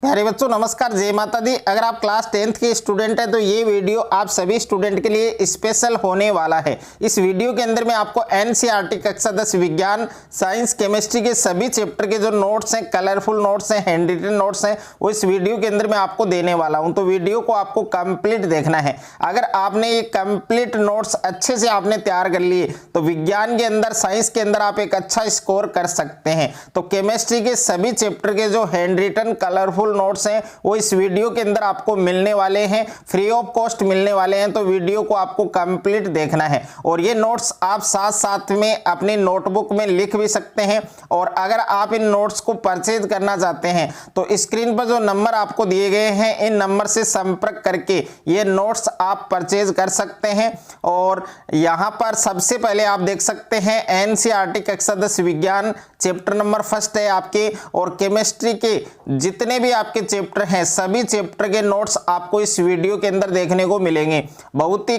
प्यारे बच्चों नमस्कार, जय माता दी। अगर आप क्लास 10th के स्टूडेंट हैं तो ये वीडियो आप सभी स्टूडेंट के लिए स्पेशल होने वाला है। इस वीडियो के अंदर मैं आपको एनसीईआरटी कक्षा 10 विज्ञान, साइंस, केमिस्ट्री के सभी चैप्टर के जो नोट्स हैं, कलरफुल नोट्स हैं, हैंड रिटन नोट्स हैं, वो इस वीडियो के अंदर मैं आपको देने वाला हूँ। तो वीडियो को आपको कंप्लीट देखना है। अगर आपने ये कंप्लीट नोट्स अच्छे से आपने तैयार कर लिए तो विज्ञान के अंदर, साइंस के अंदर आप एक अच्छा स्कोर कर सकते हैं। तो केमिस्ट्री के सभी चैप्टर के जो हैंड रिटन कलरफुल नोट्स हैं वो इस वीडियो के अंदर आपको मिलने वाले हैं, फ्री ऑफ कॉस्ट मिलने वाले हैं। तो वीडियो को आपको कंप्लीट देखना है और ये नोट्स आप साथ साथ में अपनी नोटबुक में लिख भी सकते हैं। और अगर आप इन नोट्स को परचेज करना चाहते हैं तो स्क्रीन पर जो नंबर आपको दिए गए हैं, इन नंबर से संपर्क करके ये नोट्स आप परचेज कर सकते हैं। और यहां पर सबसे पहले आप देख सकते हैं एनसीईआरटी कक्षा 10 विज्ञान चैप्टर नंबर फर्स्ट है आपके, और केमिस्ट्री के जितने भी आपके चैप्टर हैं सभी चैप्टर के नोट्स आपको इस वीडियो के अंदर देखने को मिलेंगे। बहुत ही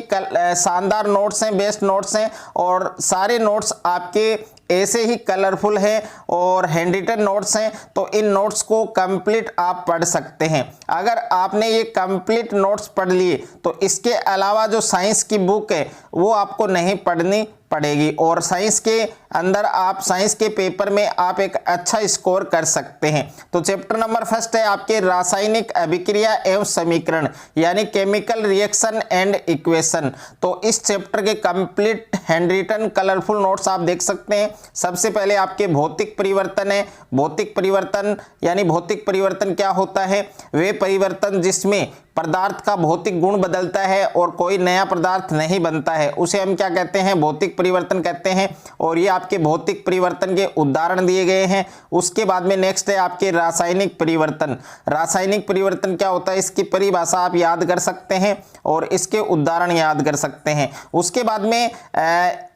शानदार नोट्स हैं, बेस्ट नोट्स हैं और सारे नोट्स आपके ऐसे ही कलरफुल है और हैंड रिटन नोट्स हैं। तो इन नोट्स को कंप्लीट आप पढ़ सकते हैं। अगर आपने ये कंप्लीट नोट्स पढ़ लिए तो इसके अलावा जो साइंस की बुक है वो आपको नहीं पढ़नी पड़ेगी और साइंस के अंदर आप साइंस के पेपर में आप एक अच्छा स्कोर कर सकते हैं। तो चैप्टर नंबर फर्स्ट है आपके रासायनिक अभिक्रिया एवं समीकरण, यानी केमिकल रिएक्शन एंड इक्वेशन। तो इस चैप्टर के complete handwritten colourful notes आप देख सकते हैं। सबसे पहले आपके भौतिक परिवर्तन है। भौतिक परिवर्तन यानी भौतिक परिवर्तन क्या होता है? वे परिवर्तन जिसमें पदार्थ का भौतिक गुण बदलता है और कोई नया पदार्थ नहीं बनता है, उसे हम क्या कहते हैं? भौतिक परिवर्तन कहते हैं। और ये आपके भौतिक परिवर्तन के उदाहरण दिए गए हैं। उसके बाद में नेक्स्ट है आपके रासायनिक परिवर्तन। रासायनिक परिवर्तन क्या होता है? इसकी परिभाषा आप याद कर सकते हैं और इसके उदाहरण याद कर सकते हैं। उसके बाद में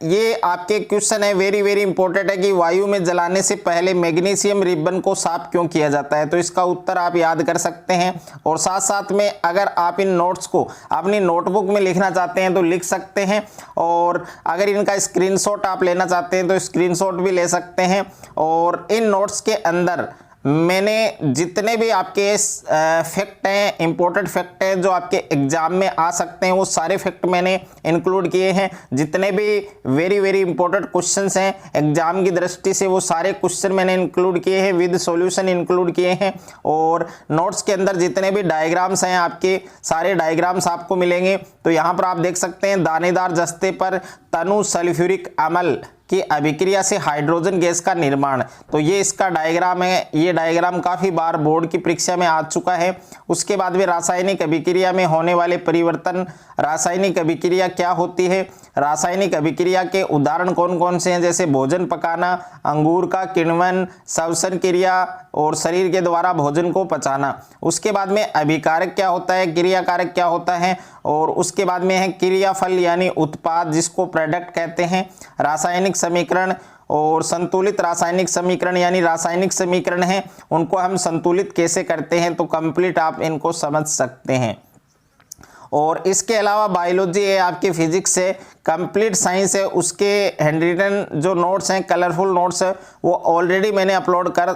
ये आपके क्वेश्चन है, वेरी वेरी इंपॉर्टेंट है कि वायु में जलाने से पहले मैग्नीशियम रिबन को साफ क्यों किया जाता है? तो इसका उत्तर आप याद कर सकते हैं। और साथ साथ में अगर आप इन नोट्स को अपनी नोटबुक में लिखना चाहते हैं तो लिख सकते हैं, और अगर इनका स्क्रीनशॉट आप लेना चाहते हैं तो स्क्रीनशॉट भी ले सकते हैं। और इन नोट्स के अंदर मैंने जितने भी आपके फैक्ट हैं, इंपॉर्टेंट फैक्ट हैं जो आपके एग्जाम में आ सकते हैं, वो सारे फैक्ट मैंने इंक्लूड किए हैं। जितने भी वेरी वेरी इंपॉर्टेंट क्वेश्चंस हैं एग्जाम की दृष्टि से, वो सारे क्वेश्चन मैंने इंक्लूड किए हैं, विद सॉल्यूशन इंक्लूड किए हैं। और नोट्स के अंदर जितने भी डायग्राम्स हैं आपके सारे डायग्राम्स आपको मिलेंगे। तो यहाँ पर आप देख सकते हैं दानेदार जस्ते पर तनु सल्फ्यूरिक अम्ल की अभिक्रिया से हाइड्रोजन गैस का निर्माण। तो ये इसका डायग्राम है। ये डायग्राम काफी बार बोर्ड की परीक्षा में आ चुका है। उसके बाद में रासायनिक अभिक्रिया में होने वाले परिवर्तन। रासायनिक अभिक्रिया क्या होती है? रासायनिक अभिक्रिया के उदाहरण कौन कौन से हैं? जैसे भोजन पकाना, अंगूर का किण्वन, श्वसन क्रिया और शरीर के द्वारा भोजन को पचाना। उसके बाद में अभिकारक क्या होता है, क्रियाकारक क्या होता है, और उसके बाद में है क्रियाफल यानी उत्पाद जिसको प्रोडक्ट कहते हैं। रासायनिक समीकरण और संतुलित रासायनिक समीकरण यानी रासायनिक समीकरण है, उनको हम संतुलित कैसे करते हैं, तो कंप्लीट आप इनको समझ सकते हैं। और इसके अलावा बायोलॉजी है आपकी, फिजिक्स है, कंप्लीट साइंस है, उसके हैंड रिटन जो नोट्स हैं, कलरफुल नोट्स है, वो ऑलरेडी मैंने अपलोड कर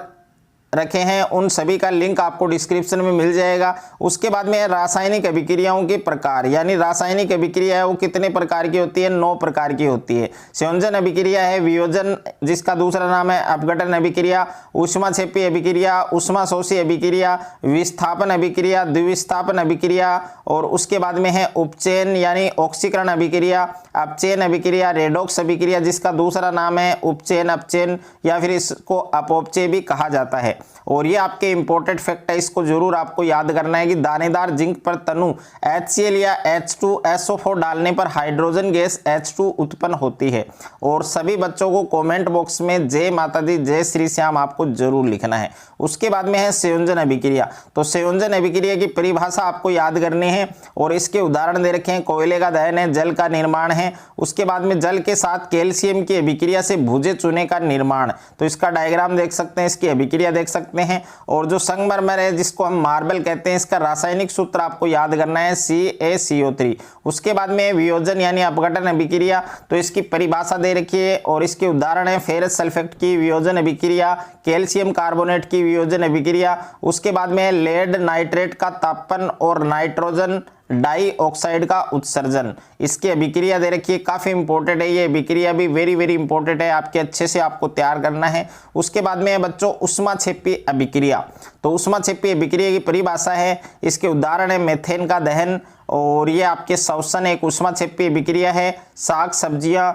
रखे हैं। उन सभी का लिंक आपको डिस्क्रिप्शन में मिल जाएगा। उसके बाद में रासायनिक अभिक्रियाओं के प्रकार, यानी रासायनिक अभिक्रिया है वो कितने प्रकार की होती है? 9 प्रकार की होती है। संयोजन अभिक्रिया है, वियोजन जिसका दूसरा नाम है अपघटन अभिक्रिया, ऊष्माक्षेपी अभिक्रिया, ऊष्माशोषी अभिक्रिया, विस्थापन अभिक्रिया, द्विविस्थापन अभिक्रिया, और उसके बाद में है उपचयन यानी ऑक्सीकरण अभिक्रिया, अपचयन अभिक्रिया, रेडॉक्स अभिक्रिया जिसका दूसरा नाम है उपचयन, अपचयन या फिर इसको अपॉपचय भी कहा जाता है। और ये आपके इंपॉर्टेंट फैक्ट है, इसको जरूर आपको याद करना है कि दानेदार जिंक पर तनु HCl या H2SO4 डालने पर हाइड्रोजन गैस H2 उत्पन्न होती है। और सभी बच्चों को कमेंट बॉक्स में जय माता दी, जय श्री श्याम आपको जरूर लिखना है। उसके बाद में है संयोजन अभिक्रिया। तो संयोजन अभिक्रिया की परिभाषा आपको याद करनी है और इसके उदाहरण दे रखे हैं। कोयले का दहन है, जल का निर्माण है, उसके बाद में जल के साथ कैल्शियम की अभिक्रिया से भुजे चूने का निर्माण। तो इसका डायग्राम देख सकते हैं, इसकी अभिक्रिया देख सकते सकते हैं। और जो संगमरमर है जिसको हम मार्बल कहते हैं, इसका रासायनिक सूत्र आपको याद करना है CaCO3। उसके बाद में वियोजन यानी अपघटन अभिक्रिया, तो इसकी परिभाषा दे रखी है और इसके उदाहरण है फेरस सल्फेट की वियोजन अभिक्रिया, कैल्शियम कार्बोनेट की वियोजन अभिक्रिया। उसके बाद में लेड नाइट्रेट का तापन और नाइट्रोजन डाइऑक्साइड का उत्सर्जन, इसकी अभिक्रिया दे रखी है, काफी इंपॉर्टेंट है ये अभिक्रिया भी, वेरी वेरी इंपॉर्टेंट है, आपके अच्छे से आपको तैयार करना है। उसके बाद में बच्चों उष्माक्षेपी अभिक्रिया, तो उष्माक्षेपी अभिक्रिया की परिभाषा है, इसके उदाहरण है मेथेन का दहन और ये आपके श्वसन एक उष्माक्षेपी अभिक्रिया है। साग सब्जियां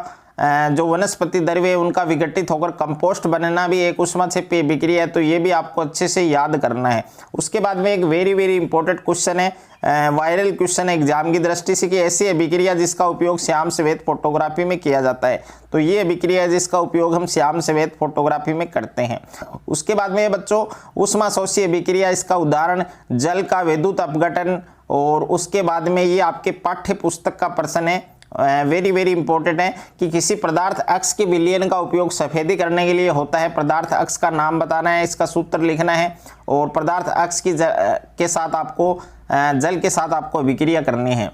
जो वनस्पति द्रव्य है उनका विघटित होकर कंपोस्ट बनना भी एक उष्माक्षेपी अभिक्रिया है, तो ये भी आपको अच्छे से याद करना है। उसके बाद में एक वेरी वेरी इंपॉर्टेंट क्वेश्चन है, वायरल क्वेश्चन एग्जाम की दृष्टि से, कि ऐसी अभिक्रिया जिसका उपयोग श्याम सफेद फोटोग्राफी में किया जाता है, तो ये अभिक्रिया जिसका उपयोग हम श्याम सफेद फोटोग्राफी में करते हैं। उसके बाद में बच्चों उष्माशोषी अभिक्रिया, इसका उदाहरण जल का विद्युत अपघटन। और उसके बाद में ये आपके पाठ्य पुस्तक का प्रश्न है, वेरी वेरी इंपॉर्टेंट है कि किसी पदार्थ अक्ष के विलयन का उपयोग सफेदी करने के लिए होता है। पदार्थ अक्ष का नाम बताना है, इसका सूत्र लिखना है और पदार्थ अक्ष की के साथ आपको जल के साथ आपको अभिक्रिया करनी है।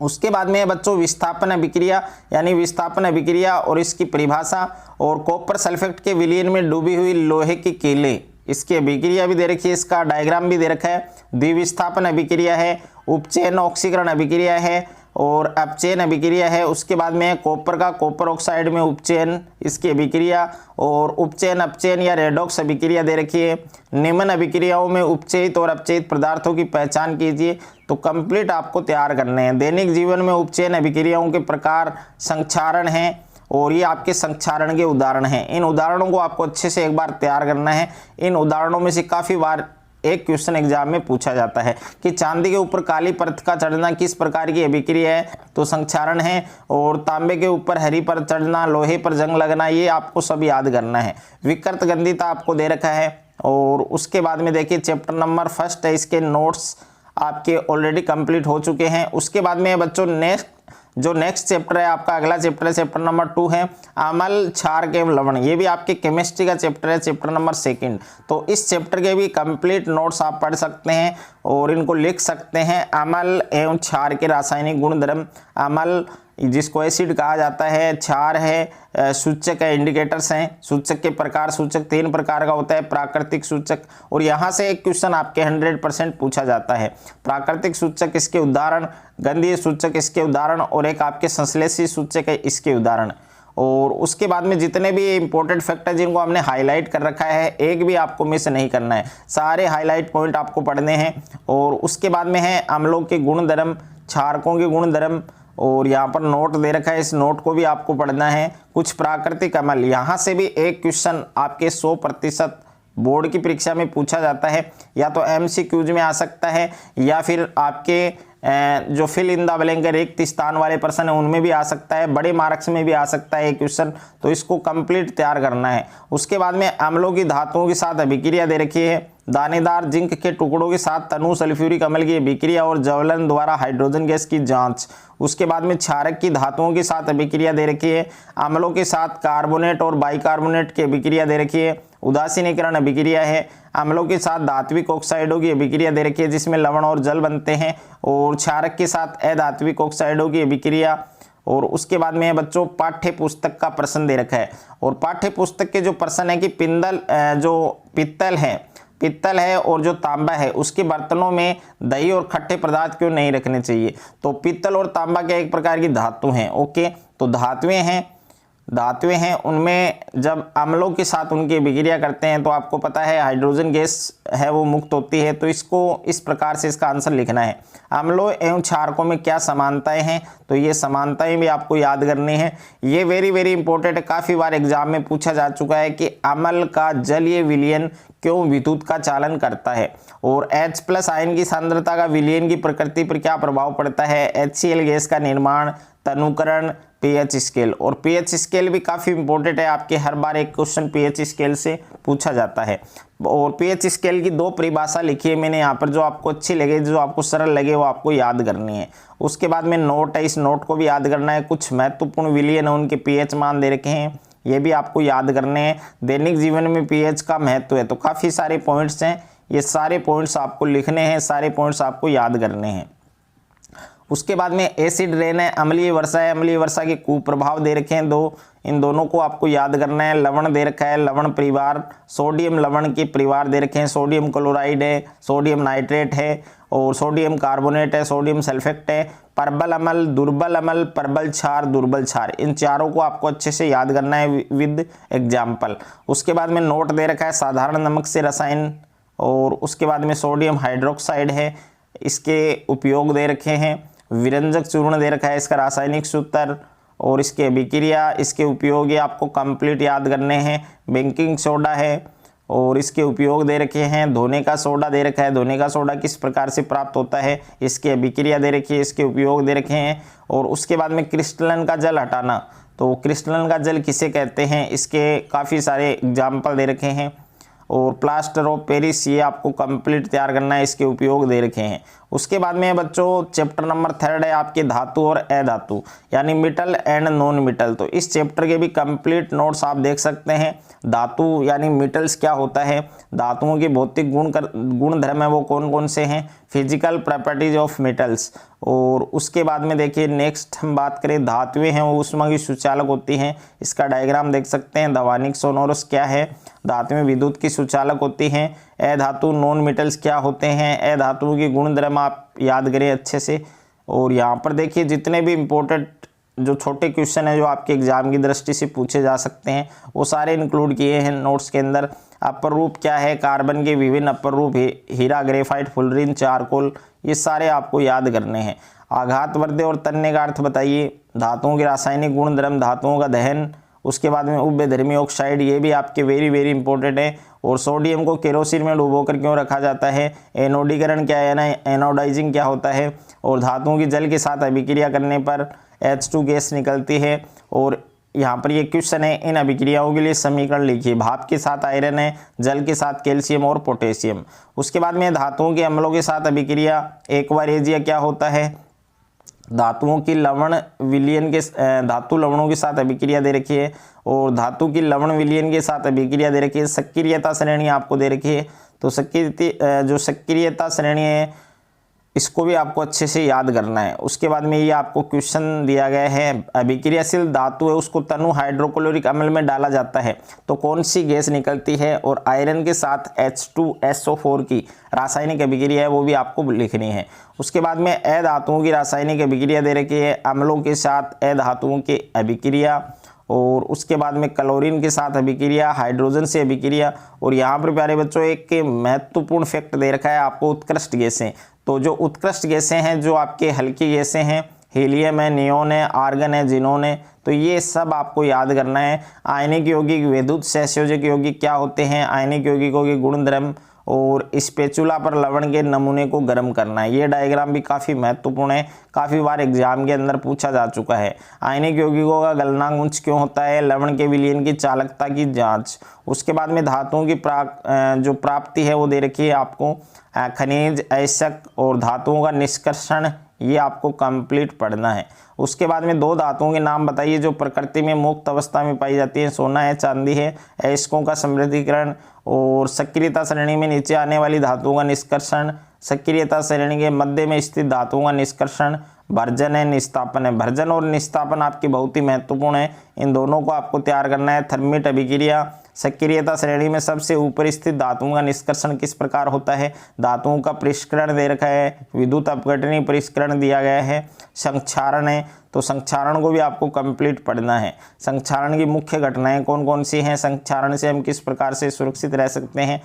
उसके बाद में बच्चों विस्थापन अभिक्रिया यानी विस्थापन अभिक्रिया और इसकी परिभाषा, और कॉपर सल्फेट के विलयन में डूबी हुई लोहे की कीलें, इसकी अभिक्रिया भी दे रखी है, इसका डायग्राम भी दे रखा है। द्विविस्थापन अभिक्रिया है, उपचयन ऑक्सीकरण अभिक्रिया है और अपचयन अभिक्रिया है। उसके बाद में कॉपर का कॉपर ऑक्साइड में उपचयन, इसकी अभिक्रिया और उपचयन अपचयन या रेडॉक्स अभिक्रिया दे रखी है। निम्न अभिक्रियाओं में उपचयित और अपचयित पदार्थों की पहचान कीजिए, तो कंप्लीट आपको तैयार करने हैं। दैनिक जीवन में उपचयन अभिक्रियाओं के प्रकार संक्षारण हैं और ये आपके संक्षारण के उदाहरण हैं। इन उदाहरणों को आपको अच्छे से एक बार तैयार करना है। इन उदाहरणों में से काफ़ी बार एक क्वेश्चन एग्जाम में पूछा जाता है कि चांदी के ऊपर काली परत का चढ़ना किस प्रकार की अभिक्रिया है, तो संक्षारण है। और तांबे के ऊपर हरी परत चढ़ना, लोहे पर जंग लगना, ये आपको सब याद करना है। विकृत गंधिता आपको दे रखा है। और उसके बाद में देखिए चैप्टर नंबर 1 है, इसके नोट्स आपके ऑलरेडी कंप्लीट हो चुके हैं। उसके बाद में बच्चों नेक्स्ट चैप्टर है आपका, अगला चैप्टर है चैप्टर नंबर 2 है अम्ल क्षार एवं लवण, ये भी आपके केमिस्ट्री का चैप्टर है, चैप्टर नंबर 2। तो इस चैप्टर के भी कंप्लीट नोट्स आप पढ़ सकते हैं और इनको लिख सकते हैं। अम्ल एवं क्षार के रासायनिक गुणधर्म, अम्ल जिसको एसिड कहा जाता है, क्षार है सूचक है, इंडिकेटर्स हैं। सूचक के प्रकार, सूचक 3 प्रकार का होता है, प्राकृतिक सूचक, और यहाँ से एक क्वेश्चन आपके 100% पूछा जाता है। प्राकृतिक सूचक इसके उदाहरण, गंधीय सूचक इसके उदाहरण और एक आपके संश्लेषी सूचक है इसके उदाहरण। और उसके बाद में जितने भी इंपॉर्टेंट फैक्टर जिनको हमने हाईलाइट कर रखा है, एक भी आपको मिस नहीं करना है, सारे हाईलाइट पॉइंट आपको पढ़ने हैं। और उसके बाद में है अम्लों के गुणधर्म, क्षारकों के गुणधर्म, और यहाँ पर नोट दे रखा है, इस नोट को भी आपको पढ़ना है। कुछ प्राकृतिक अम्ल, यहाँ से भी एक क्वेश्चन आपके 100% बोर्ड की परीक्षा में पूछा जाता है, या तो MCQs में आ सकता है या फिर आपके जो फिल इन द ब्लैंक रिक्त स्थान वाले प्रश्न है उनमें भी आ सकता है, बड़े मार्क्स में भी आ सकता है एक क्वेश्चन, तो इसको कंप्लीट तैयार करना है। उसके बाद में अम्लों की धातुओं के साथ अभिक्रिया दे रखी है, दानेदार जिंक के टुकड़ों के साथ तनु सल्फ्यूरिक अम्ल की अभिक्रिया और ज्वलन द्वारा हाइड्रोजन गैस की जांच। उसके बाद में क्षारक की धातुओं के साथ अभिक्रिया दे रखी है, अम्लों के साथ कार्बोनेट और बाइकार्बोनेट की अभिक्रिया दे रखी है, उदासीनीकरण अभिक्रिया है, अम्लों के साथ धात्विक ऑक्साइडों की अभिक्रिया दे रखी है जिसमें लवण और जल बनते हैं, और क्षारक के साथ अधात्विक ऑक्साइडों की अभिक्रिया। और उसके बाद में बच्चों पाठ्य पुस्तक का प्रश्न दे रखा है, और पाठ्य पुस्तक के जो प्रश्न है कि पित्तल है और जो तांबा है उसके बर्तनों में दही और खट्टे पदार्थ क्यों नहीं रखने चाहिए। तो पित्तल और तांबा क्या एक प्रकार की धातु हैं, ओके, तो धातुएं हैं, उनमें जब अम्लों के साथ उनकी अभिक्रिया करते हैं तो आपको पता है हाइड्रोजन गैस है वो मुक्त होती है। तो इसको इस प्रकार से इसका आंसर लिखना है। अम्लों एवं क्षारकों में क्या समानताएं हैं, तो ये समानताएं भी आपको याद करनी है। ये वेरी वेरी इंपॉर्टेंट है, काफ़ी बार एग्जाम में पूछा जा चुका है कि अम्ल का जलीय विलयन क्यों विद्युत का चालन करता है, और H+ आयन की सांद्रता का विलयन की प्रकृति पर क्या प्रभाव पड़ता है, HCl गैस का निर्माण, तनुकरण, pH स्केल। और pH स्केल भी काफ़ी इंपॉर्टेंट है, आपके हर बार एक क्वेश्चन pH स्केल से पूछा जाता है। और pH स्केल की 2 परिभाषा लिखी है मैंने यहाँ पर, जो आपको अच्छी लगे, जो आपको सरल लगे वो आपको याद करनी है। उसके बाद में नोट है, इस नोट को भी याद करना है। कुछ महत्वपूर्ण विलयन है उनके pH मान दे रखे हैं, ये भी आपको याद करने हैं। दैनिक जीवन में पीएच का महत्व है, तो काफ़ी सारे पॉइंट्स हैं, ये सारे पॉइंट्स आपको लिखने हैं, सारे पॉइंट्स आपको याद करने हैं। उसके बाद में एसिड रेन है, अम्लीय वर्षा है, अम्लीय वर्षा के कुप्रभाव दे रखे हैं दो, इन दोनों को आपको याद करना है। लवण दे रखा है, लवण परिवार, सोडियम लवण के परिवार दे रखे हैं, सोडियम क्लोराइड है, सोडियम नाइट्रेट है और सोडियम कार्बोनेट है, सोडियम सल्फेट है। प्रबल अम्ल, दुर्बल अम्ल, प्रबल क्षार, दुर्बल क्षार, इन चारों को आपको अच्छे से याद करना है विद एग्जाम्पल। उसके बाद में नोट दे रखा है साधारण नमक से रसायन, और उसके बाद में सोडियम हाइड्रोक्साइड है, इसके उपयोग दे रखे हैं। विरंजक चूर्ण दे रखा है, इसका रासायनिक सूत्र और इसके अभिक्रिया, इसके उपयोग ये आपको कंप्लीट याद करने हैं। बेकिंग सोडा है और इसके उपयोग दे रखे हैं। धोने का सोडा दे रखा है, धोने का सोडा किस प्रकार से प्राप्त होता है, इसकी अभिक्रिया दे रखी है, इसके उपयोग दे रखे हैं। और उसके बाद में क्रिस्टलन का जल हटाना, तो क्रिस्टलन का जल किसे कहते हैं, इसके काफ़ी सारे एग्जाम्पल दे रखे हैं। और प्लास्टर ऑफ पेरिस, ये आपको कंप्लीट तैयार करना है, इसके उपयोग दे रखे हैं। उसके बाद में बच्चों चैप्टर नंबर 3 है आपके धातु और अधातु, यानी मेटल एंड नॉन मेटल। तो इस चैप्टर के भी कंप्लीट नोट्स आप देख सकते हैं। धातु यानी मेटल्स क्या होता है, धातुओं के भौतिक गुण धर्म है वो कौन कौन से हैं, फिजिकल प्रॉपर्टीज ऑफ मेटल्स। और उसके बाद में देखिए नेक्स्ट हम बात करें, धातुएं हैं वो ऊष्मा की सुचालक होती हैं, इसका डायग्राम देख सकते हैं। धावानिक सोनोरस क्या है, धातुएं विद्युत की सुचालक होती हैं। अधातु नॉन मेटल्स क्या होते हैं, अधातुओं के गुण धर्म आप याद करें अच्छे से। और यहाँ पर देखिए जितने भी इम्पोर्टेंट जो छोटे क्वेश्चन है जो आपके एग्जाम की दृष्टि से पूछे जा सकते हैं वो सारे इंक्लूड किए हैं नोट्स के अंदर। अपर रूप क्या है, कार्बन के विभिन्न अपर रूप, हीरा, ग्रेफाइट, फुलरिन, चारकोल, ये सारे आपको याद करने हैं। आघात वर्ध्य और तन्य का अर्थ बताइए, धातुओं के रासायनिक गुण धर्म, धातुओं का दहन, उसके बाद में उभयधर्मी ऑक्साइड, ये भी आपके वेरी इंपॉर्टेंट है। और सोडियम को केरोसिन में डुबोकर क्यों रखा जाता है, एनोडीकरण क्या है ना, एनोडाइजिंग क्या होता है। और धातुओं की जल के साथ अभिक्रिया करने पर H2 गैस निकलती है। और यहाँ पर ये क्वेश्चन है, इन अभिक्रियाओं के लिए समीकरण लिखिए। भाप के साथ आयरन है, जल के साथ कैल्शियम और पोटेशियम। उसके बाद में धातुओं के अम्लों के साथ अभिक्रिया, एक्वारेजिया क्या होता है, धातुओं की लवण विलयन के धातु लवणों के साथ अभिक्रिया दे रखी है। और धातु की लवण विलयन के साथ अभिक्रिया दे रखी है। सक्रियता श्रेणी आपको दे रखी है, तो जो सक्रियता श्रेणी है इसको भी आपको अच्छे से याद करना है। उसके बाद में ये आपको क्वेश्चन दिया गया है, अभिक्रियाशील धातु है उसको तनु हाइड्रोक्लोरिक अम्ल में डाला जाता है तो कौन सी गैस निकलती है। और आयरन के साथ H2SO4 की रासायनिक अभिक्रिया है वो भी आपको लिखनी है। उसके बाद में अधातुओं की रासायनिक अभिक्रिया दे रखी है, अम्लों के साथ अधातुओं की अभिक्रिया। और उसके बाद में क्लोरीन के साथ अभिक्रिया, हाइड्रोजन से अभिक्रिया। और यहाँ पर प्यारे बच्चों एक महत्वपूर्ण फैक्ट दे रखा है आपको, उत्कृष्ट गैसें। तो जो उत्कृष्ट गैसें हैं, जो आपके हल्की गैसें हैं, हीलियम है, नियोन है, आर्गन है, जिनोन है, तो ये सब आपको याद करना है। आयनिक यौगिक, विद्युत सहसंयोजक यौगिक क्या होते हैं, आयनिक यौगिकों के गुण धर्म। और स्पेचुला पर लवण के नमूने को गर्म करना है, ये डायग्राम भी काफ़ी महत्वपूर्ण है, काफ़ी बार एग्जाम के अंदर पूछा जा चुका है। आयनिक यौगिकों का गलनांक उच्च क्यों होता है, लवण के विलयन की चालकता की जांच। उसके बाद में धातुओं की जो प्राप्ति है वो दे रखी है आपको, खनिज, अयस्क और धातुओं का निष्कर्षण, ये आपको कंप्लीट पढ़ना है। उसके बाद में दो धातुओं के नाम बताइए जो प्रकृति में मुक्त अवस्था में पाई जाती है, सोना है, चांदी है। अयस्कों का समृद्धीकरण। और सक्रियता श्रेणी में नीचे आने वाली धातुओं का निष्कर्षण, सक्रियता श्रेणी के मध्य में स्थित धातुओं का निष्कर्षण। भर्जन है, निस्तापन है, भर्जन और निस्तापन आपके बहुत ही महत्वपूर्ण है, इन दोनों को आपको तैयार करना है। थर्मिट अभिक्रिया, सक्रियता श्रेणी में सबसे ऊपर स्थित धातुओं का निष्कर्षण किस प्रकार होता है, धातुओं का परिष्करण दे रखा है, विद्युत अपघटनीय परिष्करण दिया गया है। संक्षारण है, तो संक्षारण को भी आपको कंप्लीट पढ़ना है। संक्षारण की मुख्य घटनाएं कौन कौन सी हैं, संक्षारण से हम किस प्रकार से सुरक्षित रह सकते हैं,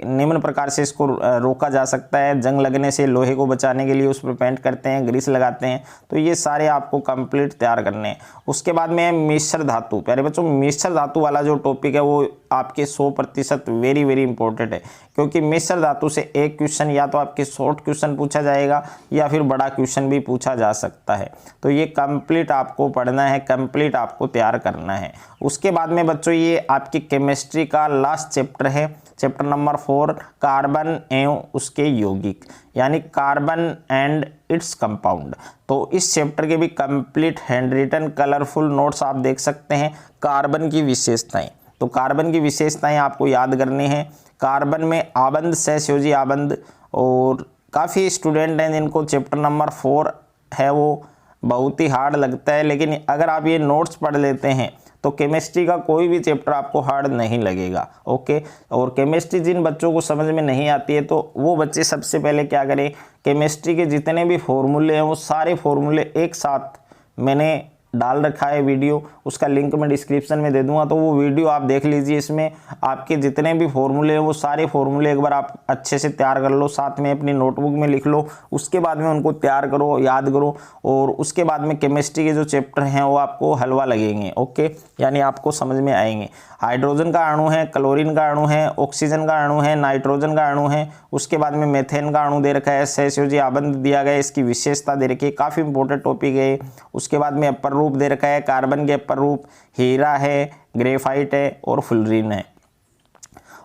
निम्न प्रकार से इसको रोका जा सकता है। जंग लगने से लोहे को बचाने के लिए उस पर पेंट करते हैं, ग्रीस लगाते हैं, तो ये सारे आपको कंप्लीट तैयार करने हैं। उसके बाद में मिश्र धातु, प्यारे बच्चों मिश्र धातु वाला जो टॉपिक है वो आपके 100% वेरी वेरी इंपॉर्टेंट है, क्योंकि मिश्र धातु से एक क्वेश्चन या तो आपके शॉर्ट क्वेश्चन पूछा जाएगा या फिर बड़ा क्वेश्चन भी पूछा जा सकता है। तो ये कंप्लीट आपको पढ़ना है, कंप्लीट आपको तैयार करना है। उसके बाद में बच्चों ये आपकी केमिस्ट्री का लास्ट चैप्टर है, चैप्टर नंबर 4, कार्बन एवं उसके यौगिक, यानी कार्बन एंड इट्स कंपाउंड। तो इस चैप्टर के भी complete handwritten colourful notes आप देख सकते हैं। कार्बन की विशेषताएं, तो कार्बन की विशेषताएं आपको याद करनी है। कार्बन में आबंध, सहसंयोजी आबंध, और काफ़ी स्टूडेंट हैं जिनको चैप्टर नंबर 4 है वो बहुत ही हार्ड लगता है, लेकिन अगर आप ये नोट्स पढ़ लेते हैं तो केमिस्ट्री का कोई भी चैप्टर आपको हार्ड नहीं लगेगा। ओके, और केमिस्ट्री जिन बच्चों को समझ में नहीं आती है तो वो बच्चे सबसे पहले क्या करें, केमिस्ट्री के जितने भी फॉर्मूले हैं वो सारे फॉर्मूले एक साथ मैंने डाल रखा है वीडियो, उसका लिंक मैं डिस्क्रिप्शन में दे दूंगा, तो वो वीडियो आप देख लीजिए। इसमें आपके जितने भी फॉर्मूले हैं वो सारे फॉर्मूले एक बार आप अच्छे से तैयार कर लो, साथ में अपनी नोटबुक में लिख लो, उसके बाद में उनको तैयार करो, याद करो, और उसके बाद में केमिस्ट्री के जो चैप्टर हैं वो आपको हलवा लगेंगे। ओके, यानी आपको समझ में आएंगे। हाइड्रोजन का अणु है, क्लोरीन का अणु है, ऑक्सीजन का अणु है, नाइट्रोजन का अणु है, उसके बाद में मेथेन का अणु दे रखा है, सहसंयोजी आबंध दिया गया है, इसकी विशेषता दे रखी है, काफ़ी इंपॉर्टेंट टॉपिक है। उसके बाद में अपर रूप दे रखा है, कार्बन के अपर रूप हीरा है, ग्रेफाइट है और फुलरीन है।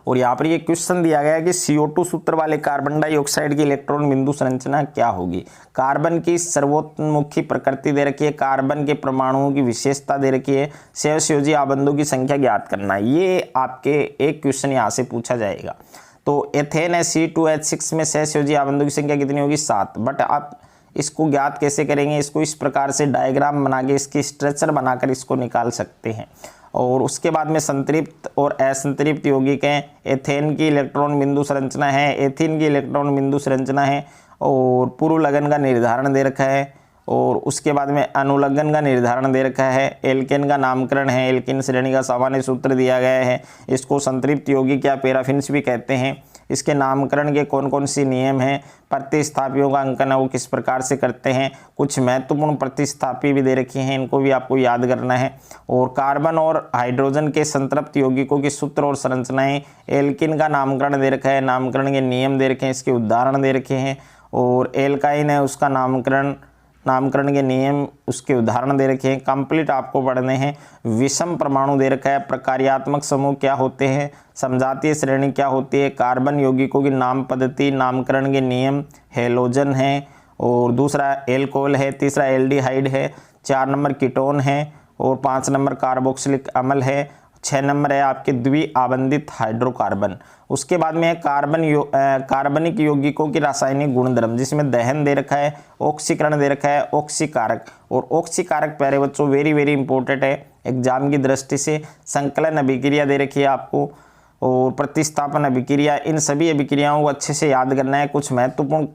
और यहाँ पर ये क्वेश्चन दिया गया है कि CO2 सूत्र वाले कार्बन डाइऑक्साइड की इलेक्ट्रॉन बिंदु संरचना क्या होगी। कार्बन की सर्वोत्मुखी प्रकृति दे रखी है, कार्बन के परमाणुओं की विशेषता दे रखी है, सहसंयोजी आबंधों की संख्या ज्ञात करना। ये आपके एक क्वेश्चन यहाँ से पूछा जाएगा। तो एथेन है C2H6 में सहसंयोजी आबंधों की संख्या कितनी होगी, 7। बट आप इसको ज्ञात कैसे करेंगे, इसको इस प्रकार से डायग्राम बना के इसकी स्ट्रक्चर बनाकर इसको निकाल सकते हैं। और उसके बाद में संतृप्त और असंतृप्त यौगिक हैं। एथेन की इलेक्ट्रॉन बिंदु संरचना है, एथीन की इलेक्ट्रॉन बिंदु संरचना है, और पूर्व लगन का निर्धारण दे रखा है, और उसके बाद में अनुलग्न का निर्धारण दे रखा है। एल्केन का नामकरण है, एल्केन श्रेणी का सामान्य सूत्र दिया गया है। इसको संतृप्त यौगिक या पैराफिन्स भी कहते हैं। इसके नामकरण के कौन कौन सी नियम हैं, प्रतिस्थापियों का अंकन है वो किस प्रकार से करते हैं, कुछ महत्वपूर्ण प्रतिस्थापी भी दे रखी हैं, इनको भी आपको याद करना है। और कार्बन और हाइड्रोजन के संतृप्त यौगिकों के सूत्र और संरचनाएं, एल्किन का नामकरण दे रखा है, नामकरण के नियम दे रखे हैं, इसके उदाहरण दे रखे हैं। और एल्काइन है, उसका नामकरण के नियम, उसके उदाहरण दे रखे हैं। कंप्लीट आपको पढ़ने हैं। विषम परमाणु दे रखा है, प्रकार्यात्मक समूह क्या होते हैं, समजातीय श्रेणी क्या होती है, कार्बन यौगिकों की नाम पद्धति, नामकरण के नियम, हेलोजन है, और दूसरा एल्कोहल है, तीसरा एल्डिहाइड है, 4 नंबर कीटोन है, और 5 नंबर कार्बोक्सिलिक अम्ल है, 6 नंबर है आपके द्विआबंधित हाइड्रोकार्बन। उसके बाद में है कार्बनिक यौगिकों की रासायनिक गुणधर्म, जिसमें दहन दे रखा है, ऑक्सीकरण दे रखा है, ऑक्सीकारक। और ऑक्सीकारक प्यारे बच्चों वेरी वेरी इंपॉर्टेंट है एग्जाम की दृष्टि से। संकलन अभिक्रिया दे रखी है आपको, और प्रतिस्थापन अभिक्रिया, इन सभी अभिक्रियाओं को अच्छे से याद करना है। कुछ महत्वपूर्ण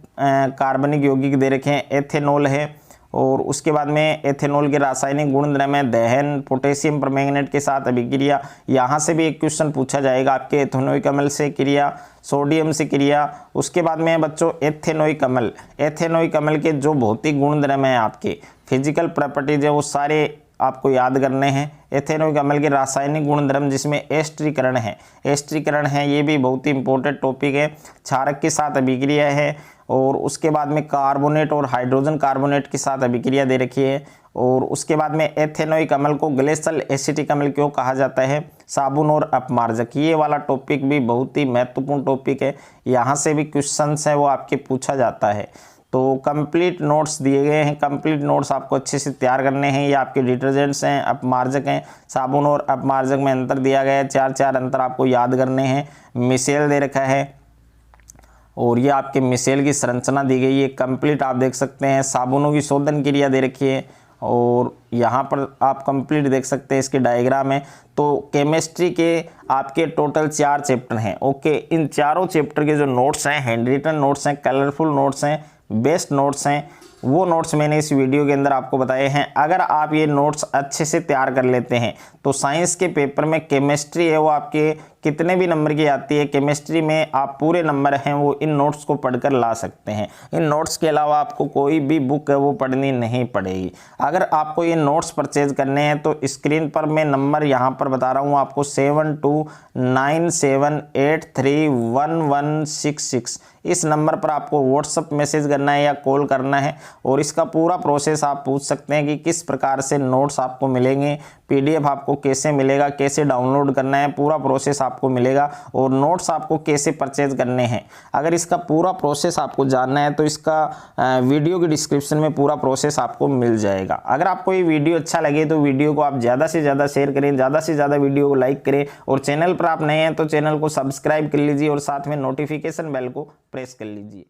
कार्बनिक यौगिक दे रखे हैं, एथेनॉल है, और उसके बाद में एथेनॉल के रासायनिक गुणधर्म है, दहन, पोटेशियम परमैंगनेट के साथ अभिक्रिया। यहाँ से भी एक क्वेश्चन पूछा जाएगा आपके, एथेनोइक अम्ल से क्रिया, सोडियम से क्रिया। उसके बाद में है बच्चों एथेनोइक अम्ल। एथेनोइक अम्ल के जो भौतिक गुणधर्म है, आपके फिजिकल प्रॉपर्टीज है, वो सारे आपको याद करने हैं। एथेनोइक अम्ल के रासायनिक गुणधर्म, जिसमें एस्टरीकरण है, ये भी बहुत ही इंपॉर्टेंट टॉपिक है। क्षारक के साथ अभिक्रिया है, और उसके बाद में कार्बोनेट और हाइड्रोजन कार्बोनेट के साथ अभिक्रिया दे रखी है। और उसके बाद में एथेनोइक अम्ल को ग्लेशियल एसिटिक अम्ल क्यों कहा जाता है, साबुन और अपमार्जक। ये वाला टॉपिक भी बहुत ही महत्वपूर्ण टॉपिक है, यहाँ से भी क्वेश्चंस है वो आपके पूछा जाता है। तो कंप्लीट नोट्स दिए गए हैं, कंप्लीट नोट्स आपको अच्छे से तैयार करने हैं। ये आपके डिटर्जेंट्स हैं, अपमार्जक हैं, साबुन और अपमार्जक में अंतर दिया गया है, 4 अंतर आपको याद करने हैं। मिसेल दे रखा है, और ये आपके मिसेल की संरचना दी गई है, कंप्लीट आप देख सकते हैं। साबुनों की शोधन क्रिया दे रखी है, और यहाँ पर आप कंप्लीट देख सकते हैं, इसके डायग्राम है। तो केमिस्ट्री के आपके टोटल 4 चैप्टर हैं। ओके, इन चारों चैप्टर के जो नोट्स हैं, हैंड रिटन नोट्स हैं, कलरफुल नोट्स हैं, बेस्ट नोट्स हैं, वो नोट्स मैंने इस वीडियो के अंदर आपको बताए हैं। अगर आप ये नोट्स अच्छे से तैयार कर लेते हैं तो साइंस के पेपर में केमिस्ट्री है वो आपके कितने भी नंबर की आती है, केमिस्ट्री में आप पूरे नंबर हैं वो इन नोट्स को पढ़कर ला सकते हैं। इन नोट्स के अलावा आपको कोई भी बुक है वो पढ़नी नहीं पड़ेगी। अगर आपको ये नोट्स परचेज करने हैं तो स्क्रीन पर मैं नंबर यहाँ पर बता रहा हूँ आपको 7297831166, इस नंबर पर आपको व्हाट्सअप मैसेज करना है या कॉल करना है और इसका पूरा प्रोसेस आप पूछ सकते हैं कि किस प्रकार से नोट्स आपको मिलेंगे, पीडीएफ आपको कैसे मिलेगा, कैसे डाउनलोड करना है, पूरा प्रोसेस आपको मिलेगा और नोट्स आपको कैसे परचेज करने हैं। अगर इसका पूरा प्रोसेस आपको जानना है तो इसका वीडियो की डिस्क्रिप्शन में पूरा प्रोसेस आपको मिल जाएगा। अगर आपको ये वीडियो अच्छा लगे तो वीडियो को आप ज़्यादा से ज़्यादा शेयर करें, ज़्यादा से ज़्यादा वीडियो को लाइक करें और चैनल पर आप नए हैं तो चैनल को सब्सक्राइब कर लीजिए और साथ में नोटिफिकेशन बेल को प्रेस कर लीजिए।